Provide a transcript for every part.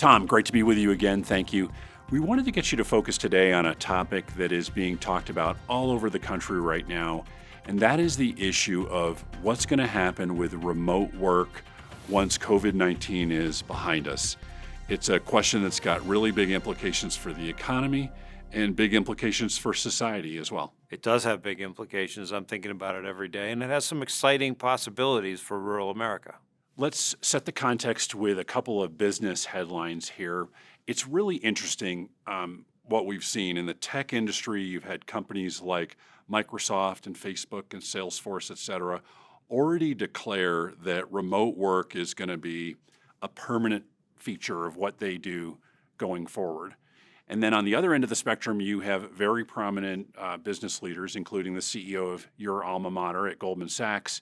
Tom, great to be with you again. Thank you. We wanted to get you to focus today on a topic that is being talked about all over the country right now, and that is the issue of what's going to happen with remote work once COVID-19 is behind us. It's a question that's got really big implications for the economy and big implications for society as well. It does have big implications. I'm thinking about it every day, and it has some exciting possibilities for rural America. Let's set the context with a couple of business headlines here. It's really interesting what we've seen in the tech industry. You've had companies like Microsoft and Facebook and Salesforce, et cetera, already declare that remote work is going to be a permanent feature of what they do going forward. And then on the other end of the spectrum, you have very prominent business leaders, including the CEO of your alma mater at Goldman Sachs,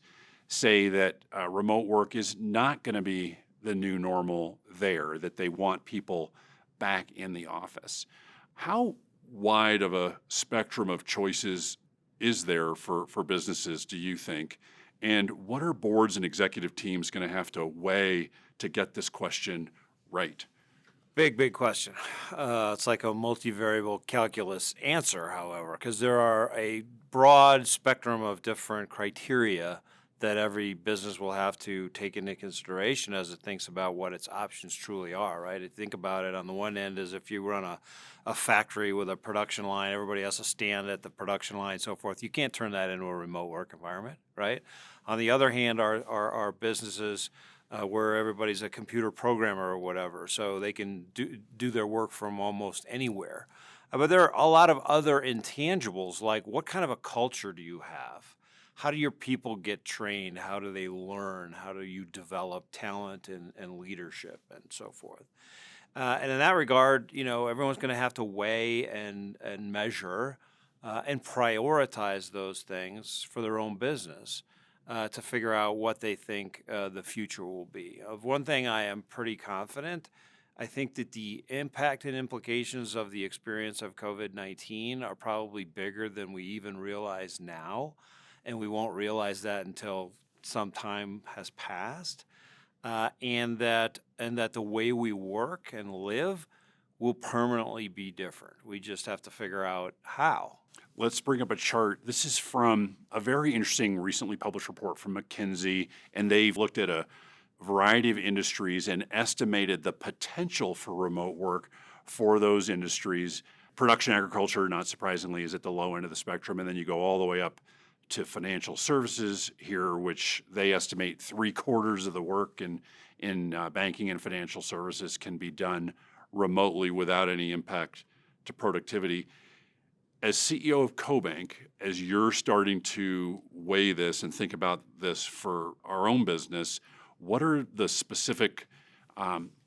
say that remote work is not going to be the new normal there, that they want people back in the office. How wide of a spectrum of choices is there for businesses, do you think? And what are boards and executive teams going to have to weigh to get this question right? Big question. It's like a multivariable calculus answer, however, because there are a broad spectrum of different criteria that every business will have to take into consideration as it thinks about what its options truly are, right? Think about it on the one end is if you run a factory with a production line, everybody has to stand at the production line and so forth. You can't turn that into a remote work environment, right? On the other hand, are businesses where everybody's a computer programmer or whatever, so they can do their work from almost anywhere. But there are a lot of other intangibles, like what kind of a culture do you have? How do your people get trained? How do they learn? How do you develop talent and leadership and so forth? And in that regard, everyone's going to have to weigh and measure and prioritize those things for their own business to figure out what they think the future will be. Of one thing I am pretty confident, I think that the impact and implications of the experience of COVID-19 are probably bigger than we even realize now. And we won't realize that until some time has passed, and that the way we work and live will permanently be different. We just have to figure out how. Let's bring up a chart. This is from a very interesting recently published report from McKinsey, and they've looked at a variety of industries and estimated the potential for remote work for those industries. Production agriculture, not surprisingly, is at the low end of the spectrum, and then you go all the way up to financial services here, which they estimate 3/4 of the work in banking and financial services can be done remotely without any impact to productivity. As CEO of CoBank, as you're starting to weigh this and think about this for our own business, what are the specific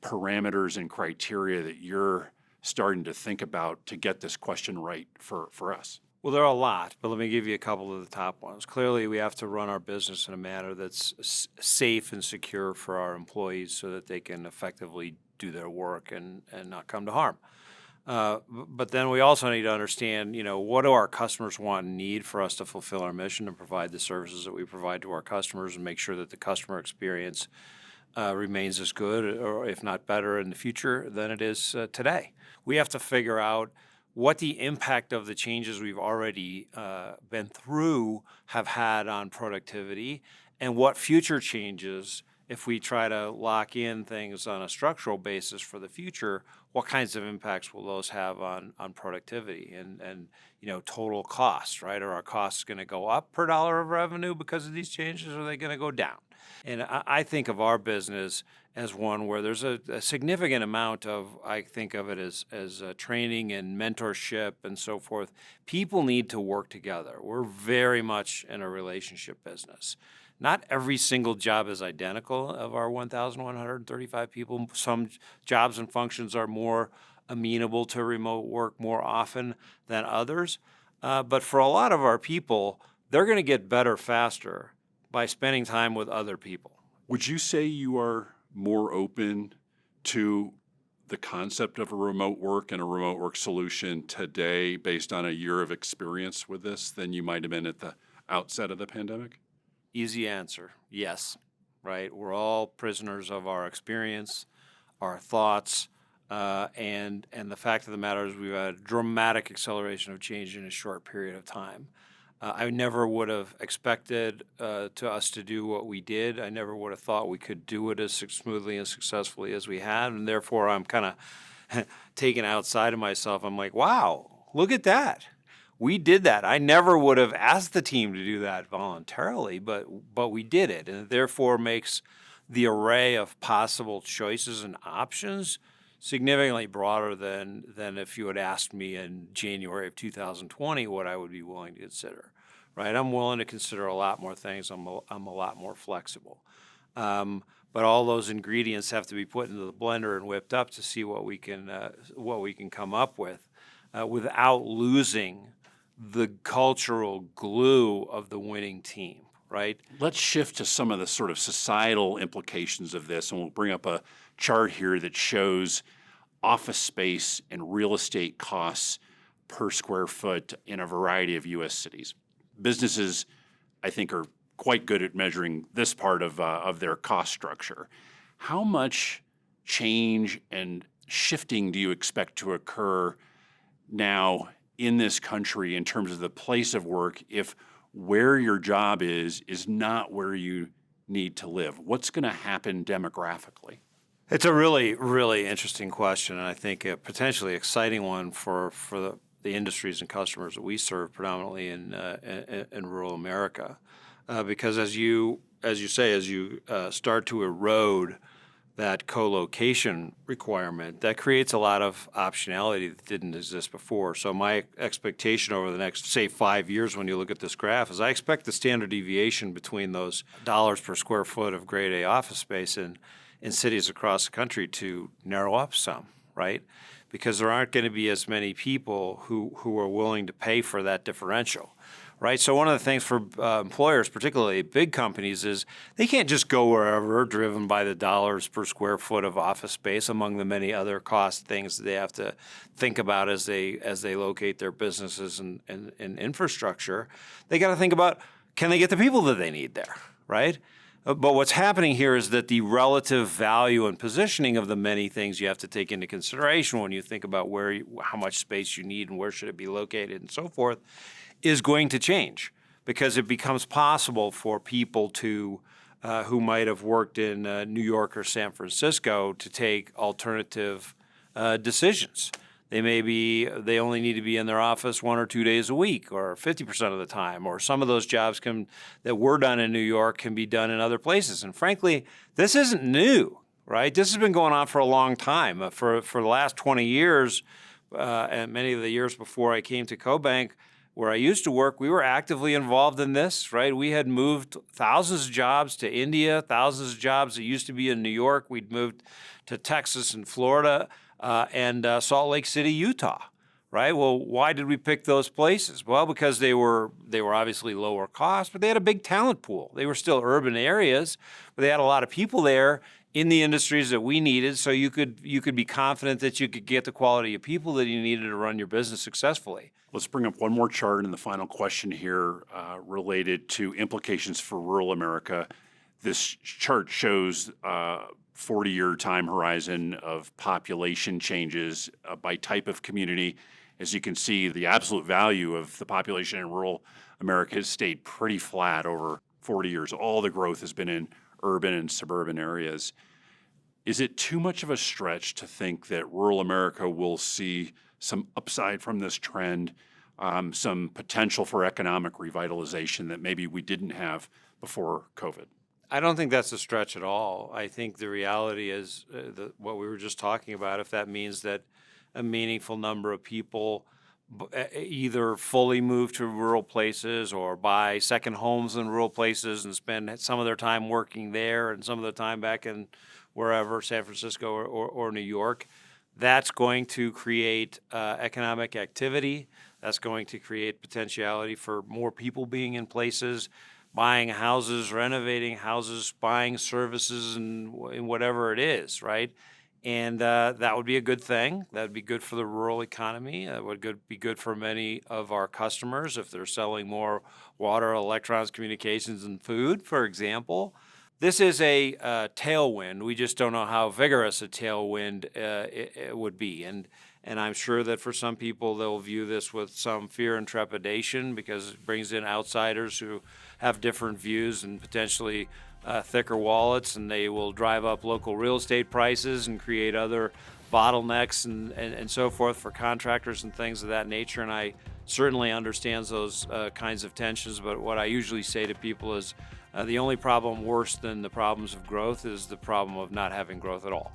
parameters and criteria that you're starting to think about to get this question right for us? Well, there are a lot, but let me give you a couple of the top ones. Clearly, we have to run our business in a manner that's safe and secure for our employees so that they can effectively do their work and not come to harm. But then we also need to understand, what do our customers want and need for us to fulfill our mission and provide the services that we provide to our customers and make sure that the customer experience remains as good or if not better in the future than it is today. We have to figure out what the impact of the changes we've already been through have had on productivity, and what future changes, if we try to lock in things on a structural basis for the future, what kinds of impacts will those have on productivity and total costs, right? Are our costs going to go up per dollar of revenue because of these changes, or are they going to go down? And I think of our business as one where there's a significant amount of, I think of it as training and mentorship and so forth. People need to work together. We're very much in a relationship business. Not every single job is identical of our 1,135 people. Some jobs and functions are more amenable to remote work more often than others. But for a lot of our people, they're going to get better faster by spending time with other people. Would you say you are more open to the concept of a remote work and a remote work solution today based on a year of experience with this than you might have been at the outset of the pandemic? Easy answer, yes, right? We're all prisoners of our experience, our thoughts, And the fact of the matter is we've had a dramatic acceleration of change in a short period of time. I never would have expected to us to do what we did. I never would have thought we could do it as smoothly and successfully as we had, and therefore I'm kind of taken outside of myself. I'm like, wow, look at that. We did that. I never would have asked the team to do that voluntarily, but we did it, and it therefore makes the array of possible choices and options significantly broader than if you had asked me in January of 2020 what I would be willing to consider. Right, I'm willing to consider a lot more things. I'm a lot more flexible, but all those ingredients have to be put into the blender and whipped up to see what we can come up with, without losing the cultural glue of the winning team. Right. Let's shift to some of the sort of societal implications of this, and we'll bring up a chart here that shows office space and real estate costs per square foot in a variety of U.S. cities. Businesses, I think, are quite good at measuring this part of their cost structure. How much change and shifting do you expect to occur now in this country in terms of the place of work if where your job is not where you need to live? What's going to happen demographically? It's a really, really interesting question, and I think a potentially exciting one for the industries and customers that we serve, predominantly in rural America, because as you say, as you start to erode that co-location requirement, that creates a lot of optionality that didn't exist before. So my expectation over the next, say, 5 years, when you look at this graph, is I expect the standard deviation between those dollars per square foot of grade A office space in cities across the country to narrow up some, right? Because there aren't going to be as many people who are willing to pay for that differential, right? So one of the things for employers, particularly big companies, is they can't just go wherever, driven by the dollars per square foot of office space, among the many other cost things that they have to think about as they locate their businesses and infrastructure. They got to think about, can they get the people that they need there, right? But what's happening here is that the relative value and positioning of the many things you have to take into consideration when you think about how much space you need and where should it be located and so forth is going to change, because it becomes possible for people to who might have worked in New York or San Francisco to take alternative decisions. They only need to be in their office 1 or 2 days a week, or 50% of the time, or some of those jobs that were done in New York can be done in other places. And frankly, this isn't new, right? This has been going on for a long time. For the last 20 years, and many of the years before I came to CoBank, where I used to work, we were actively involved in this, right? We had moved thousands of jobs to India, thousands of jobs that used to be in New York. We'd moved to Texas and Florida. And Salt Lake City, Utah, right? Well, why did we pick those places? Well, because they were obviously lower cost, but they had a big talent pool. They were still urban areas, but they had a lot of people there in the industries that we needed, so you could be confident that you could get the quality of people that you needed to run your business successfully. Let's bring up one more chart, and the final question here related to implications for rural America. This chart shows 40-year time horizon of population changes by type of community. As you can see, the absolute value of the population in rural America has stayed pretty flat over 40 years. All the growth has been in urban and suburban areas. Is it too much of a stretch to think that rural America will see some upside from this trend, some potential for economic revitalization that maybe we didn't have before COVID? I don't think that's a stretch at all. I think the reality is what we were just talking about. If that means that a meaningful number of people either fully move to rural places or buy second homes in rural places and spend some of their time working there and some of their time back in wherever, San Francisco or New York, that's going to create economic activity. That's going to create potentiality for more people being in places, buying houses, renovating houses, buying services, and whatever it is, right? And that would be a good thing. That would be good for the rural economy. That would be good for many of our customers if they're selling more water, electronics, communications, and food, for example. This is a tailwind. We just don't know how vigorous a tailwind it would be, and I'm sure that for some people they'll view this with some fear and trepidation because it brings in outsiders who have different views and potentially thicker wallets, and they will drive up local real estate prices and create other bottlenecks and so forth for contractors and things of that nature. And I certainly understands those kinds of tensions. But what I usually say to people is the only problem worse than the problems of growth is the problem of not having growth at all.